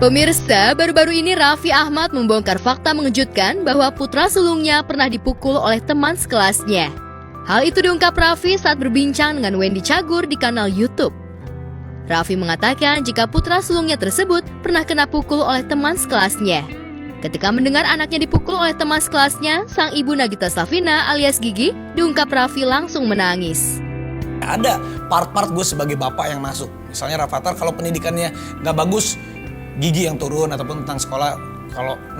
Pemirsa, baru-baru ini Raffi Ahmad membongkar fakta mengejutkan bahwa putra sulungnya pernah dipukul oleh teman sekelasnya. Hal itu diungkap Raffi saat berbincang dengan Wendy Cagur di kanal YouTube. Raffi mengatakan jika putra sulungnya tersebut pernah kena pukul oleh teman sekelasnya. Ketika mendengar anaknya dipukul oleh teman sekelasnya, sang ibu Nagita Slavina alias Gigi, diungkap Raffi langsung menangis. Ada part-part gue sebagai bapak yang masuk. Misalnya Rafathar kalau pendidikannya nggak bagus, Gigi yang turun ataupun tentang sekolah.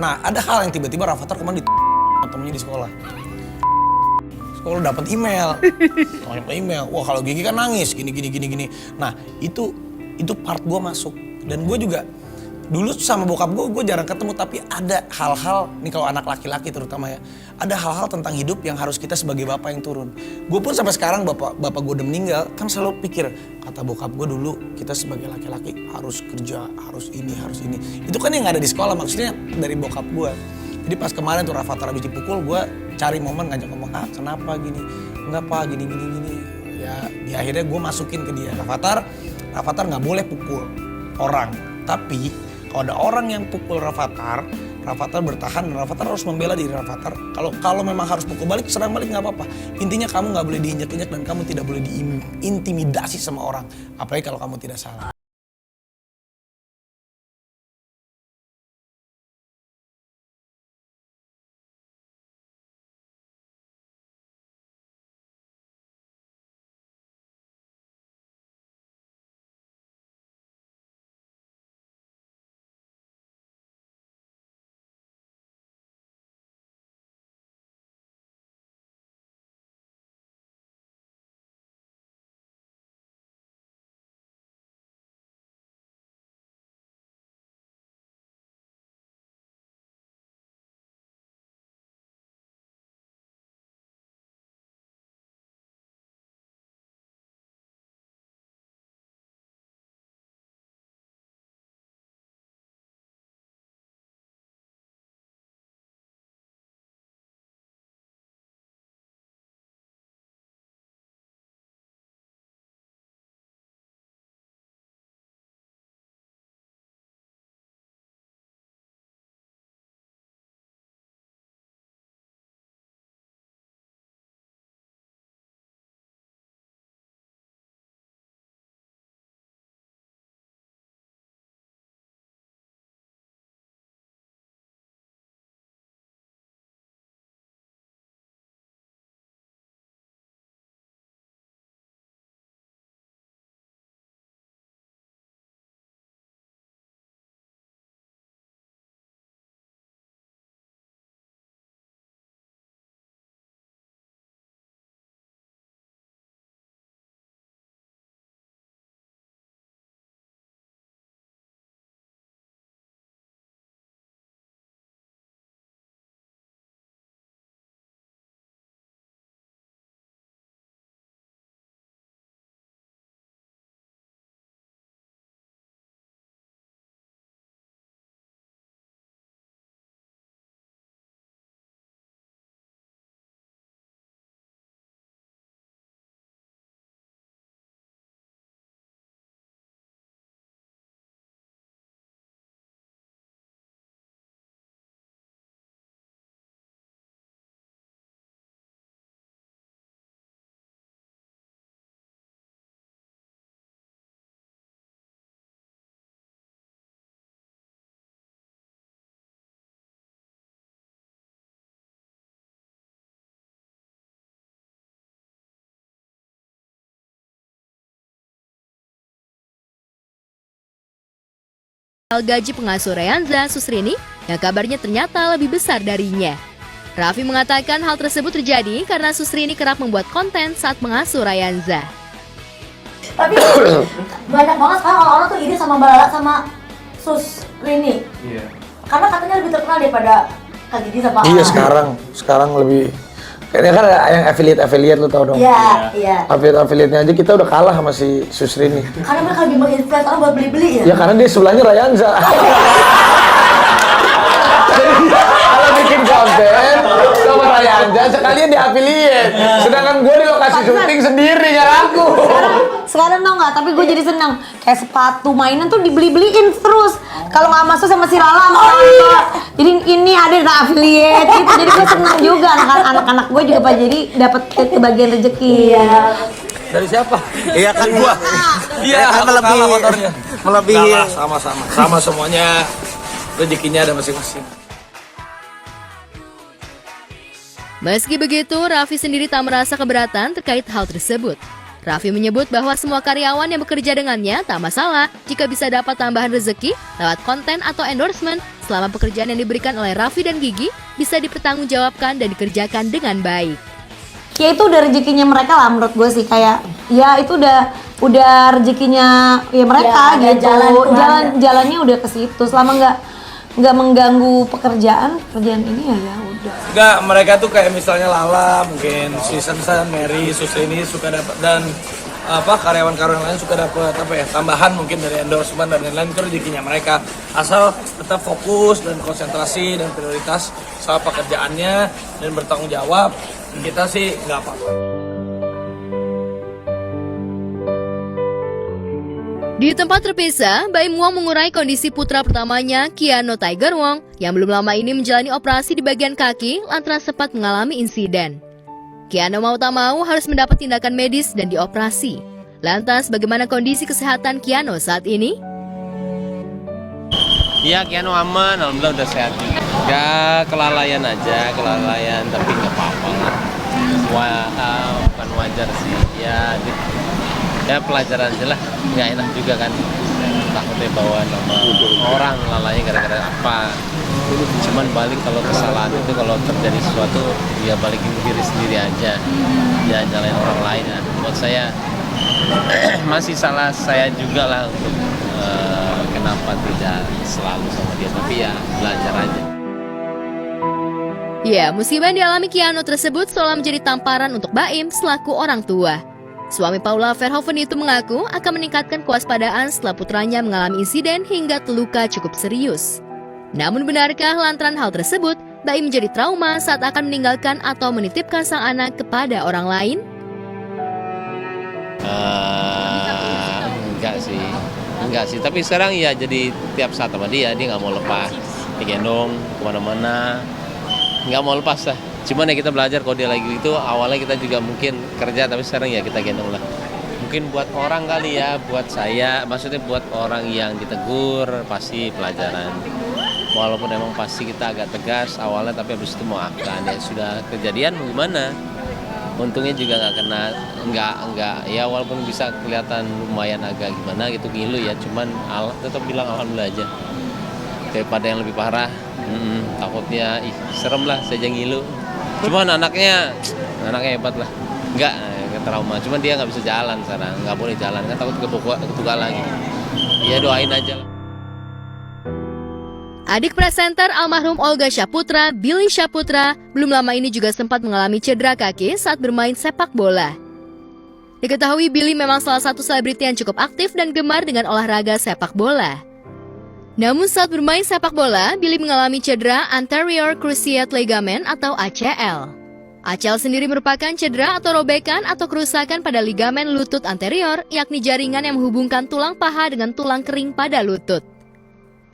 Nah ada hal yang tiba-tiba Rafathar kemarin temennya di sekolah. Sekolah dapat email, wah kalau Gigi kan nangis, gini. Nah itu part gue masuk. Dan gue juga dulu sama bokap gue jarang ketemu, tapi ada hal-hal, nih kalau anak laki-laki terutama ya, ada hal-hal tentang hidup yang harus kita sebagai bapak yang turun. Gue pun sampai sekarang bapak gue udah meninggal, kan selalu pikir, kata bokap gue dulu, kita sebagai laki-laki harus kerja, harus ini. Itu kan yang ada di sekolah, maksudnya dari bokap gue. Jadi pas kemarin tuh Rafathar habis dipukul, gue cari momen ngajak ngomong, kenapa gini, enggak pak, gini. Ya di akhirnya gue masukin ke dia, Rafathar nggak boleh pukul orang, tapi kalau ada orang yang pukul Rafathar bertahan dan Rafathar harus membela diri Rafathar. Kalau memang harus pukul balik, serang balik nggak apa-apa. Intinya kamu nggak boleh diinjak-injak dan kamu tidak boleh diintimidasi sama orang. Apalagi kalau kamu tidak salah. Gaji pengasuh Rayanza, Susrini, yang kabarnya ternyata lebih besar darinya. Raffi mengatakan hal tersebut terjadi karena Susrini kerap membuat konten saat mengasuh Rayanza. Tapi banyak banget sekarang orang-orang tuh iri sama Mbak Lala sama Susrini. Iya. Karena katanya lebih terkenal daripada Kak Gigi sama Iya sekarang lebih. Kayaknya kan yang affiliate lu tau dong. Iya. Affiliate-nya aja kita udah kalah sama si Susrini. Karena mereka lebih menginfluence orang buat beli-beli ya? Ya karena dia sebelahnya Rayanza. Jadi kalau bikin konten sama Ryan Jan sekalian di affiliate. Sedangkan gue di lokasi syuting sendiri nggak laku. Sekarang tau nggak? Tapi gue jadi seneng. Kayak sepatu mainan tuh dibeli-beliin terus. Kalau nggak masuk sama si Rala sama jadi ini ada di affiliate gitu. Jadi gue seneng juga anak-anak gue juga Pak jadi dapat kebagian rezeki. Dari siapa? Iya kan gua. Iya, kan melebihi. Sama semuanya. Rezekinya ada masing-masing. Meski begitu, Raffi sendiri tak merasa keberatan terkait hal tersebut. Raffi menyebut bahwa semua karyawan yang bekerja dengannya tak masalah jika bisa dapat tambahan rezeki lewat konten atau endorsement selama pekerjaan yang diberikan oleh Raffi dan Gigi bisa dipertanggungjawabkan dan dikerjakan dengan baik. Ya itu udah rezekinya mereka lah menurut gue sih kayak ya itu udah rezekinya ya mereka Ya, gitu. Jalannya udah ke situ selama nggak mengganggu pekerjaan ini ya udah. Enggak, mereka tuh kayak misalnya Lala, mungkin Susan, Mary, Susrini suka dapat dan karyawan-karyawan lain suka dapat tambahan mungkin dari endorsement dan lain-lain itu rezekinya mereka. Asal tetap fokus dan konsentrasi dan prioritas sama pekerjaannya dan bertanggung jawab. Kita sih nggak apa-apa. Di tempat terpisah, Baim Wong mengurai kondisi putra pertamanya, Keanu Tiger Wong, yang belum lama ini menjalani operasi di bagian kaki lantaran sempat mengalami insiden. Keanu mau tak mau harus mendapat tindakan medis dan dioperasi. Lantas, bagaimana kondisi kesehatan Keanu saat ini? Iya, Keanu aman, alhamdulillah udah sehat. Ya kelalaian aja, tapi nggak apa-apa lah. Bukan wajar sih, ya pelajaran aja lah. Nggak enak juga kan, takutnya bawa nama orang lalainya gara-gara apa. Cuman balik kalau kesalahan itu kalau terjadi sesuatu, ya balikin diri sendiri aja. Jangan nyalain orang lain. Nah, buat saya masih salah saya juga lah untuk kenapa tidak selalu sama dia, tapi ya belajar aja. Ya, musibah yang dialami Keanu tersebut seolah menjadi tamparan untuk Baim selaku orang tua. Suami Paula Verhoeven itu mengaku akan meningkatkan kewaspadaan setelah putranya mengalami insiden hingga terluka cukup serius. Namun benarkah lantaran hal tersebut, Baim menjadi trauma saat akan meninggalkan atau menitipkan sang anak kepada orang lain? Enggak sih, tapi sekarang ya jadi tiap saat sama dia nggak mau lepas, digendong kemana-mana, nggak mau lepas lah. Cuman ya kita belajar kalau dia lagi itu awalnya kita juga mungkin kerja, tapi sekarang ya kita gendong lah. Mungkin buat orang kali ya, buat saya, maksudnya buat orang yang ditegur pasti pelajaran. Walaupun emang pasti kita agak tegas awalnya, tapi habis itu maafkan. Ya sudah kejadian gimana? Untungnya juga nggak ya walaupun bisa kelihatan lumayan agak gimana gitu ngilu ya, cuman tetap bilang alhamdulillah aja daripada yang lebih parah. Takutnya serem lah saya ngilu. Cuman anaknya hebat lah, nggak trauma, cuman dia nggak bisa jalan sekarang, nggak boleh jalan kan takut ketugal lagi. Ya doain aja lah. Adik presenter almarhum Olga Syaputra, Billy Syaputra, belum lama ini juga sempat mengalami cedera kaki saat bermain sepak bola. Diketahui Billy memang salah satu selebriti yang cukup aktif dan gemar dengan olahraga sepak bola. Namun saat bermain sepak bola, Billy mengalami cedera anterior cruciate ligament atau ACL. ACL sendiri merupakan cedera atau robekan atau kerusakan pada ligamen lutut anterior, yakni jaringan yang menghubungkan tulang paha dengan tulang kering pada lutut.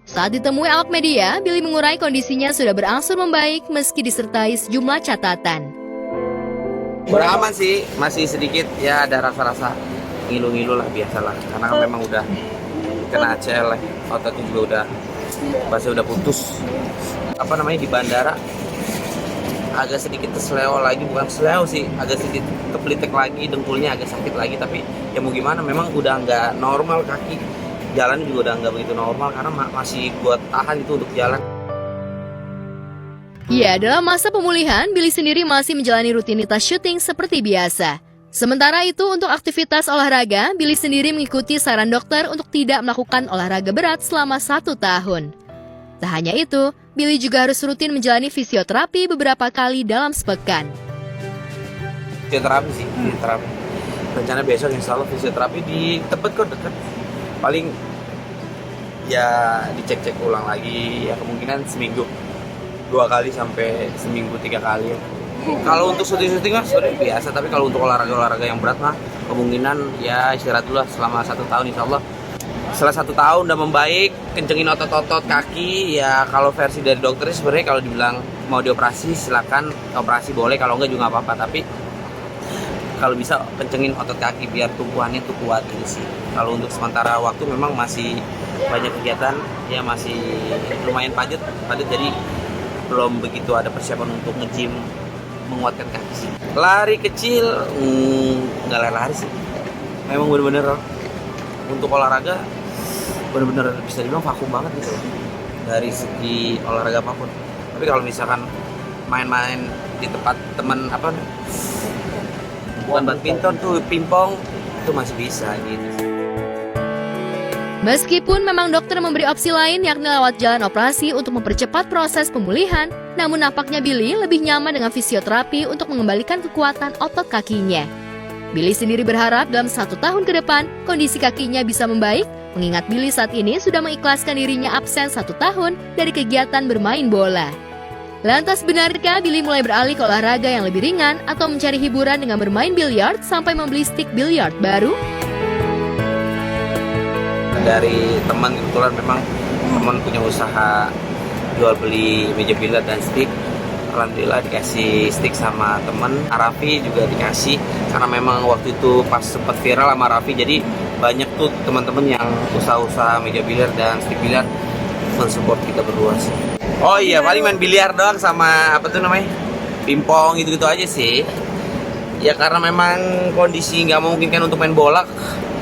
Saat ditemui awak media, Billy mengurai kondisinya sudah berangsur membaik meski disertai sejumlah catatan. Aman sih, masih sedikit ya ada rasa-rasa ngilu-ngilu lah biasalah, karena kan memang udah kena ACL, ototnya juga udah putus. Di bandara agak sedikit kesleo lagi, bukan sleo sih, agak sedikit kepelitek lagi, dengkulnya agak sakit lagi, tapi ya mau gimana, memang udah nggak normal kaki. Jalan juga udah nggak begitu normal karena masih buat tahan itu untuk jalan. Ya, dalam masa pemulihan, Billy sendiri masih menjalani rutinitas syuting seperti biasa. Sementara itu, untuk aktivitas olahraga, Billy sendiri mengikuti saran dokter untuk tidak melakukan olahraga berat selama 1 tahun. Tak hanya itu, Billy juga harus rutin menjalani fisioterapi beberapa kali dalam sepekan. Fisioterapi. Rencana besok insya Allah fisioterapi di tempat kok dekat. Paling ya dicek-cek ulang lagi, ya kemungkinan seminggu 2 kali sampai seminggu 3 kali ya. Kalau untuk syuting mah sebenarnya biasa, tapi kalau untuk olahraga yang berat mah kemungkinan ya istirahat dulu lah selama 1 tahun insya Allah. Setelah 1 tahun udah membaik, kencengin otot-otot kaki, ya kalau versi dari dokternya sebenarnya kalau dibilang mau dioperasi silakan operasi boleh, kalau enggak juga nggak apa-apa, tapi kalau bisa kencengin otot kaki biar tumpuannya tuh kuat gitu sih. Kalau untuk sementara waktu memang masih banyak kegiatan, ya masih lumayan padat jadi belum begitu ada persiapan untuk nge-gym menguatkan kaki sih. Lari kecil nggak lari sih, memang bener-bener untuk olahraga bener-bener bisa dibilang vakum banget gitu loh dari segi olahraga apapun. Tapi kalau misalkan main-main di tempat teman apa bukan badminton tuh, pingpong itu masih bisa gitu. Meskipun memang dokter memberi opsi lain yakni lewat jalan operasi untuk mempercepat proses pemulihan, namun nampaknya Billy lebih nyaman dengan fisioterapi untuk mengembalikan kekuatan otot kakinya. Billy sendiri berharap dalam 1 tahun ke depan kondisi kakinya bisa membaik, mengingat Billy saat ini sudah mengikhlaskan dirinya absen 1 tahun dari kegiatan bermain bola. Lantas benarkah Billy mulai beralih ke olahraga yang lebih ringan atau mencari hiburan dengan bermain biliar sampai membeli stick biliar baru? Dari teman kebetulan memang teman punya usaha jual beli meja biliar dan stick. Alhamdulillah dikasih stick sama teman. Raffi juga dikasih karena memang waktu itu pas sempat viral sama Raffi, jadi banyak tuh teman-teman yang usaha-usaha meja biliar dan stick biliar mensupport kita berdua sih. Oh iya, paling main biliar doang sama apa tuh namanya, pingpong gitu-gitu aja sih. Ya karena memang kondisi nggak memungkinkan untuk main bola,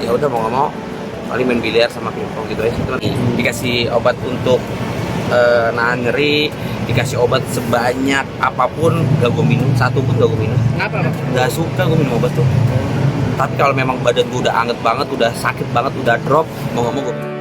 ya udah mau nggak mau paling main biliar sama pingpong gitu aja. Dikasih obat untuk nahan nyeri, dikasih obat sebanyak apapun gak gue minum, 1 pun gak gue minum. Kenapa? Gak suka gue minum obat tuh. Tapi kalau memang badan gue udah anget banget, udah sakit banget, udah drop, mau gak mau gue minum.